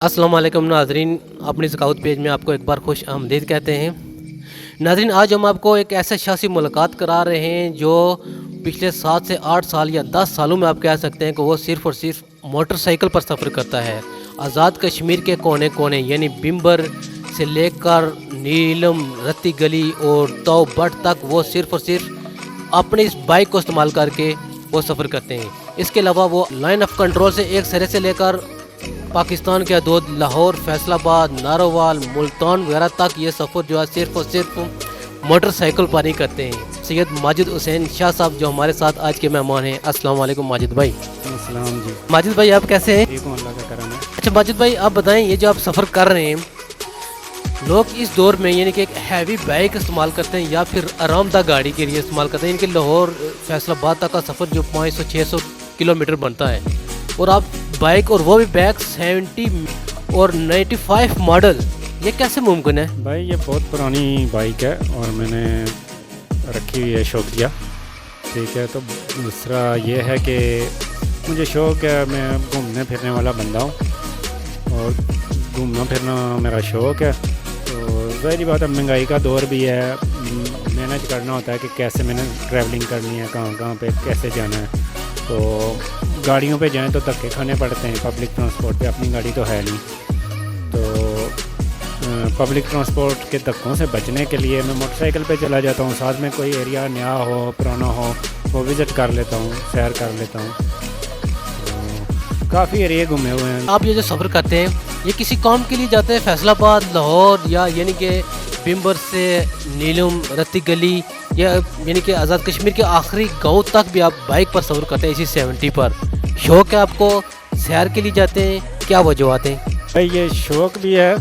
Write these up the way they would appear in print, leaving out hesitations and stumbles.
अस्सलाम वालेकुम नाजरीन, अपनी ज़काउत पेज में आपको एक बार खुश आमदीद कहते हैं। नाजरीन, आज हम आपको एक ऐसे शख्स से मुलाकात करा रहे हैं जो पिछले 7 से 8 साल या 10 सालों में आप कह सकते हैं कि वो सिर्फ़ और सिर्फ मोटरसाइकिल पर सफ़र करता है। आज़ाद कश्मीर के कोने कोने यानी बिम्बर से लेकर नीलम, रत्ती गली और तो बट तक वो सिर्फ़ और सिर्फ अपनी इस बाइक को इस्तेमाल करके वो सफ़र करते हैं। इसके अलावा वो लाइन ऑफ कंट्रोल से एक सिरे से लेकर पाकिस्तान के हदूद लाहौर, फैसलाबाद, नारोवाल, मुल्तान वगैरह तक ये सफ़र जो है सिर्फ़ और सिर्फ मोटरसाइकिल पर ही करते हैं। सैयद माजिद हुसैन शाह साहब जो हमारे साथ आज के मेहमान हैं। अस्सलाम वालेकुम माजिद भाई। अस्सलाम जी। माजिद भाई, आप कैसे हैं? ठीक हूँ, अल्लाह का करम है। अच्छा माजिद भाई, आप बताएं, ये जो आप सफ़र कर रहे हैं, लोग इस दौर में यानी कि एक हैवी बाइक इस्तेमाल करते हैं या फिर आरामदा गाड़ी के लिए इस्तेमाल करते हैं। इनके लाहौर फैसलाबाद तक का सफ़र जो 500-600 किलोमीटर बनता है, और आप बाइक, और वो भी बाइक 70 और 95 मॉडल, ये कैसे मुमकिन है? भाई ये बहुत पुरानी बाइक है और मैंने रखी हुई है शौकिया। ठीक है, तो दूसरा ये है कि मुझे शौक़ है, मैं घूमने फिरने वाला बंदा हूँ और घूमना फिरना मेरा शौक़ है। तो ज़ाहिर बात है, महंगाई का दौर भी है, मैनेज करना होता है कि कैसे मैंने ट्रैवलिंग करनी है, कहाँ कहाँ पे कैसे जाना है। तो गाड़ियों पे जाएं तो धक्के खाने पड़ते हैं, पब्लिक ट्रांसपोर्ट पे अपनी गाड़ी तो है नहीं। तो पब्लिक ट्रांसपोर्ट के धक्कों से बचने के लिए मैं मोटरसाइकिल पे चला जाता हूँ। साथ में कोई एरिया नया हो, पुराना हो, वो विज़िट कर लेता हूँ, सैर कर लेता हूँ। तो काफ़ी एरिया घूमे हुए हैं। आप ये जो सफ़र करते हैं, ये किसी काम के लिए जाते हैं, फैसलाबाद, लाहौर, या यानी कि बिम्बर से नीलम, रत्ती गली, या यानी कि आज़ाद कश्मीर के आखिरी गांव तक भी आप बाइक पर सफ़र करते हैं इसी 70 पर? शौक़ है आपको, सैर के लिए जाते हैं, क्या वजूहत हैं? भाई ये शौक़ भी है,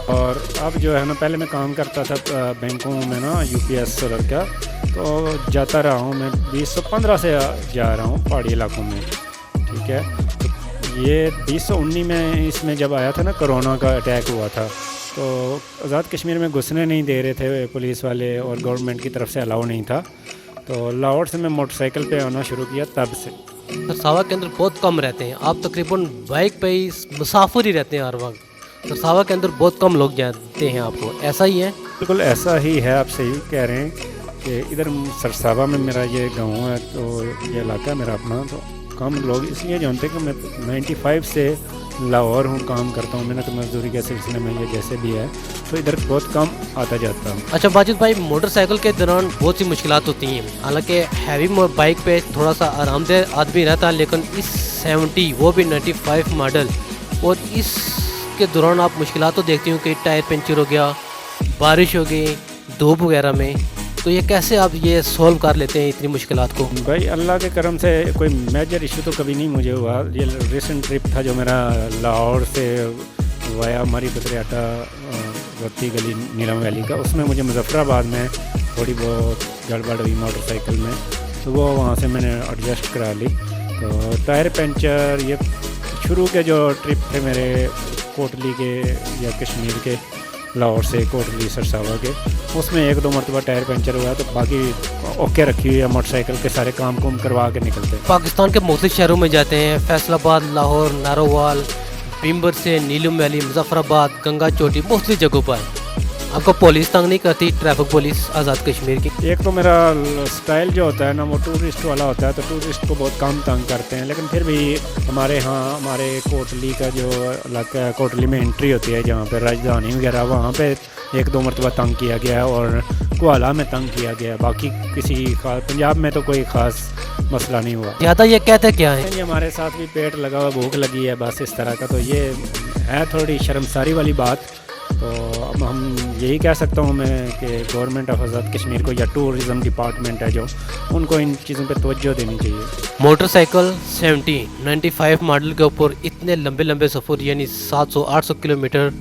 और अब जो है ना, पहले मैं काम करता था बैंकों में ना, यूपीएस सोलर का, तो जाता रहा हूँ मैं 2015 से जा रहा हूँ पहाड़ी इलाकों में। ठीक है, तो ये 2019 में इसमें जब आया था ना, कोरोना का अटैक हुआ था, तो आज़ाद कश्मीर में घुसने नहीं दे रहे थे पुलिस वाले, और गवर्नमेंट की तरफ से अलाउ नहीं था। तो लाहौर से मैं मोटरसाइकिल पे आना शुरू किया तब से। सरसावा के अंदर बहुत कम रहते हैं, आप तकरीबन बाइक पे ही मुसाफिर ही रहते हैं हर वक्त। सरसावा के अंदर बहुत कम लोग जानते हैं आपको, ऐसा ही है? बिल्कुल ऐसा ही है, आप सही कह रहे हैं कि इधर सरसावा में मेरा ये गांव है, तो ये इलाका है मेरा अपना। तो कम लोग इसलिए जानते हैं कि मैं 95 से लाहौर हूँ, काम करता हूँ, मेहनत मजदूरी के सिलसिले में ये जैसे भी है, तो इधर बहुत कम आता जाता हूँ। अच्छा माजिद भाई, मोटरसाइकिल के दौरान बहुत सी मुश्किलात होती हैं। हालांकि हैवी बाइक पे थोड़ा सा आरामदेह आदमी रहता है, लेकिन इस 70, वो भी 95 मॉडल, और इसके दौरान आप मुश्किलात तो देखती हूँ कि टायर पंचर हो गया, बारिश हो गई, धूप वगैरह में, तो ये कैसे आप ये सोल्व कर लेते हैं इतनी मुश्किलात को? भाई अल्लाह के करम से कोई मेजर इशू तो कभी नहीं मुझे हुआ। ये रिसेंट ट्रिप था जो मेरा लाहौर से वाया हमारी पतरियाटा, रत्ती गली, नीलम वैली का, उसमें मुझे मुजफ्फराबाद में थोड़ी बहुत गड़बड़ हुई मोटरसाइकिल में, तो वो वहाँ से मैंने एडजस्ट करा ली। तो टायर पंचर, ये शुरू के जो ट्रिप थे मेरे कोटली के या कश्मीर के, लाहौर से कोटली सरसावा के, उसमें 1-2 मरतबा टायर पंचर हुआ, तो बाकी ओके रखी हुई है मोटरसाइकिल के, सारे काम कुम करवा के निकलते हैं। पाकिस्तान के मुख्तलिफ शहरों में जाते हैं, फैसलाबाद, लाहौर, नारोवाल, बिम्बर से नीलम वैली, मुजफ्फराबाद, गंगा चोटी, मुख्तलिफ जगहों पर। आपको पुलिस तंग नहीं करती, ट्रैफिक पुलिस आज़ाद कश्मीर की? एक तो मेरा स्टाइल जो होता है ना, वो टूरिस्ट वाला होता है, तो टूरिस्ट को बहुत कम तंग करते हैं। लेकिन फिर भी हमारे यहाँ, हमारे कोटली का जो इलाका है, कोटली में एंट्री होती है जहाँ पे राजधानी वगैरह, वहाँ पे 1-2 मरतबा तंग किया गया है, और कोहाला में तंग किया गया है। बाकी किसी खास, पंजाब में तो कोई ख़ास मसला नहीं हुआ। ज़्यादा ये कहते क्या है? ये हमारे साथ भी पेट लगा हुआ, भूख लगी है, बस इस तरह का, तो ये है थोड़ी शर्मसारी वाली बात। तो अब हम यही कह सकता हूँ मैं कि गवर्नमेंट ऑफ आज़ाद कश्मीर को, या टूरिज़म डिपार्टमेंट है जो, उनको इन चीज़ों पे तवज्जो देनी चाहिए। मोटरसाइकिल 70, 95 मॉडल के ऊपर इतने लंबे लंबे सफ़र, यानी 700-800 किलोमीटर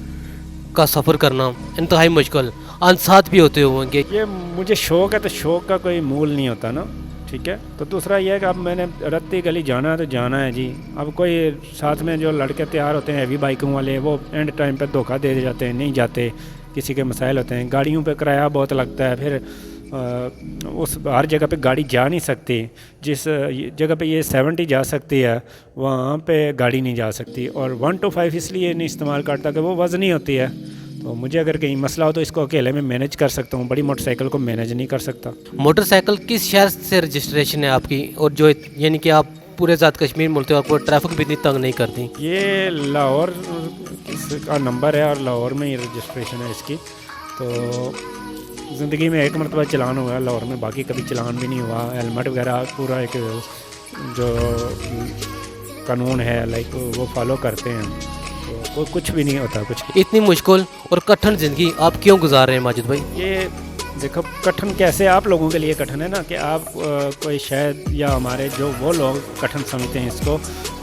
का सफ़र करना इंतहाई मुश्किल, अनसात भी होते होंगे। ये मुझे शौक़ है, तो शौक़ का कोई मूल नहीं होता ना। ठीक है, तो दूसरा ये है कि अब मैंने रत्ती गली जाना है तो जाना है जी। अब कोई साथ में जो लड़के तैयार होते हैं हैवी बाइकों वाले, वो एंड टाइम पे धोखा दे जाते हैं, नहीं जाते, किसी के मसाइल होते हैं। गाड़ियों पे किराया बहुत लगता है, फिर उस हर जगह पे गाड़ी जा नहीं सकती। जिस जगह पे ये 70 जा सकती है वहाँ पे गाड़ी नहीं जा सकती। और 125 इसलिए नहीं इस्तेमाल करता कि वो वज़नी होती है, तो मुझे अगर कहीं मसला हो तो इसको अकेले में मैनेज कर सकता हूँ, बड़ी मोटरसाइकिल को मैनेज नहीं कर सकता। मोटरसाइकिल किस शहर से रजिस्ट्रेशन है आपकी, और जो यानी कि आप पूरे ज़ात कश्मीर मुलते हो, आपको ट्रैफिक भी इतनी तंग नहीं करती? ये लाहौर का नंबर है और लाहौर में ही रजिस्ट्रेशन है इसकी। तो ज़िंदगी में एक मरतबा चलान हुआ है लाहौर में, बाकी कभी चलान भी नहीं हुआ। हेलमेट वगैरह पूरा एक जो कानून है लाइक वो फॉलो करते हैं, तो कुछ भी नहीं होता कुछ। इतनी मुश्किल और कठिन ज़िंदगी आप क्यों गुजार रहे हैं माजिद भाई? ये देखो कठिन कैसे आप लोगों के लिए कठिन है ना, कि आप कोई शायद या हमारे जो वो लोग कठिन समझते हैं इसको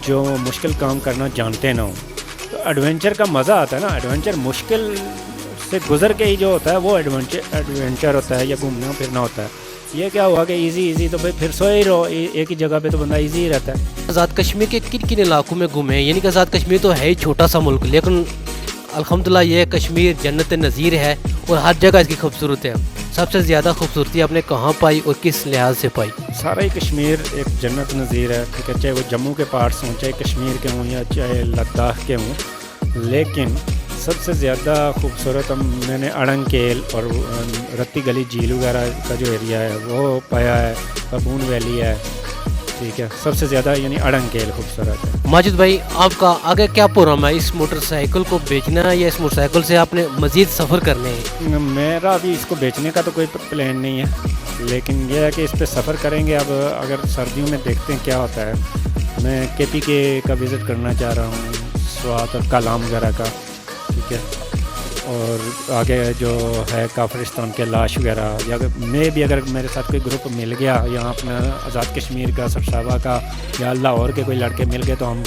जो मुश्किल काम करना जानते ना हो। तो एडवेंचर का मज़ा आता है ना, एडवेंचर मुश्किल से गुजर के ही जो होता है वो एडवेंचर होता है या घूमना फिरना होता है। ये क्या हुआ कि इजी तो भाई फिर सो ही रहो एक ही जगह पे, तो बंदा इजी ही रहता है। आज़ाद कश्मीर के किन किन इलाकों में घूमे हैं? यानी कि आज़ाद कश्मीर तो है ही छोटा सा मुल्क, लेकिन अल्हम्दुलिल्लाह ये कश्मीर जन्नत नज़ीर है और हर जगह इसकी खूबसूरत है। सबसे ज़्यादा खूबसूरती आपने कहाँ पाई और किस लिहाज से पाई? सारा ही कश्मीर एक जन्नत नज़ीर है, ठीक है, चाहे वो जम्मू के पार्ट्स हों, चाहे कश्मीर के हों या चाहे लद्दाख के हों। लेकिन सबसे ज़्यादा खूबसूरत मैंने अड़ंकेल और रत्ती गली झील वगैरह का जो एरिया है वो पाया है, कबून वैली है, ठीक है, सबसे ज़्यादा यानी अड़ंकेल खूबसूरत है। माजिद भाई आपका आगे क्या प्रोग्राम है? इस मोटरसाइकिल को बेचना है या इस मोटरसाइकिल से आपने मज़ीद सफ़र करने हैं? मेरा अभी इसको बेचने का तो कोई प्लान नहीं है, लेकिन यह है कि इस पर सफ़र करेंगे। अब अगर सर्दियों में देखते हैं क्या होता है। मैं KPK का विज़िट करना चाह रहा हूँ, स्वात और कलाम वगैरह का, ठीक है, और आगे जो है काफरिस्तान के लाश वगैरह, या मैं भी अगर मेरे साथ कोई ग्रुप मिल गया यहाँ अपना आज़ाद कश्मीर का, सरसावा का या लाहौर के कोई लड़के मिल गए, तो हम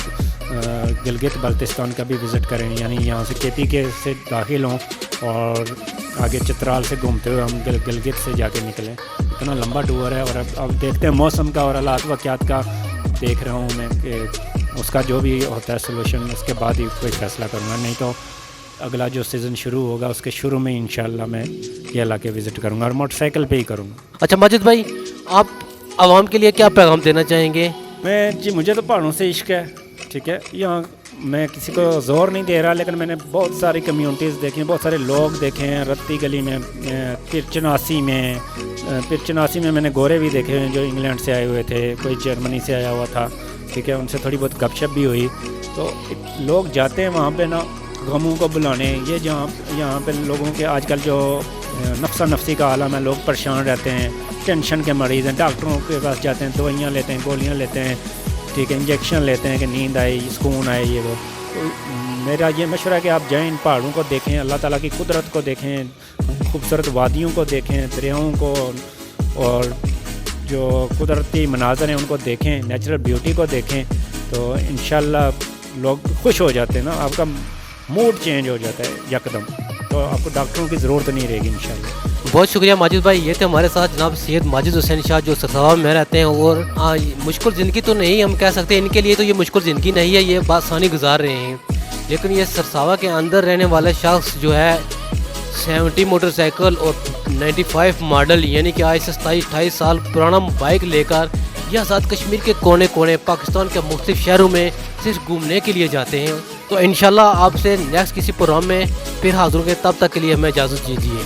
गिलगित बल्तिस्तान का भी विज़िट करें। यानी यहाँ से KPK से दाखिल हों और आगे चित्राल से घूमते हुए हम गिलगित से जाके निकलें। इतना लंबा टूर है। और अब देखते हैं मौसम का और हालात वाक़यात का देख रहा हूँ मैं कि उसका जो भी होता है सोल्यूशन, उसके बाद ही कोई फ़ैसला करूँगा। नहीं तो अगला जो सीज़न शुरू होगा उसके शुरू में इंशाल्लाह मैं ये इलाके विज़िट करूँगा और मोटरसाइकिल पे ही करूँगा। अच्छा माजिद भाई, आप आवाम के लिए क्या पैगाम देना चाहेंगे? मुझे तो पहाड़ों से इश्क है, ठीक है। यहाँ मैं किसी को ज़ोर नहीं दे रहा, लेकिन मैंने बहुत सारी कम्युनिटीज़ देखी हैं, बहुत सारे लोग देखे हैं। रत्ती गली में, फिर चनासी में मैंने गोरे भी देखे हैं जो इंग्लैंड से आए हुए थे, कोई जर्मनी से आया हुआ था, ठीक है, उनसे थोड़ी बहुत गपशप भी हुई। तो लोग जाते हैं वहाँ पे ना गमों को बुलाने। ये यहाँ पे लोगों के आजकल जो नफसी का आलम है, लोग परेशान रहते हैं, टेंशन के मरीज़ हैं, डॉक्टरों के पास जाते हैं, दवाइयाँ लेते हैं, गोलियाँ लेते हैं, ठीक है, इंजेक्शन लेते हैं कि नींद आए, सुकून आए, ये वो। तो मेरा ये मशवरा है कि आप जाएँ, इन पहाड़ों को देखें, अल्लाह ताला की कुदरत को देखें, खूबसूरत वादियों को देखें, दरियाओं को, और जो कुदरती मनाज़र हैं उनको देखें, नेचुरल ब्यूटी को देखें, तो इंशाल्लाह लोग खुश हो जाते हैं ना, आपका मूड चेंज हो जाता है यकदम, तो आपको डॉक्टरों की ज़रूरत नहीं रहेगी इंशाल्लाह। बहुत शुक्रिया माजिद भाई। ये थे हमारे साथ जनाब सैयद माजिद हुसैन शाह जो सरसावा में रहते हैं। और मुश्किल ज़िंदगी तो नहीं हम कह सकते, इनके लिए तो ये मुश्किल ज़िंदगी नहीं है, ये बासानी गुजार रहे हैं। लेकिन ये सरसावा के अंदर रहने वाले शख्स जो है 70 मोटरसाइकिल और 95 मॉडल यानी कि आज से 27-28 साल पुराना बाइक लेकर यह आज़ाद कश्मीर के कोने कोने पाकिस्तान के मुख्तलिफ शहरों में सिर्फ घूमने के लिए जाते हैं। तो इंशाल्लाह आपसे नेक्स्ट किसी प्रोग्राम में फिर हाज़िर होंगे, तब तक के लिए हमें इजाज़त दीजिए।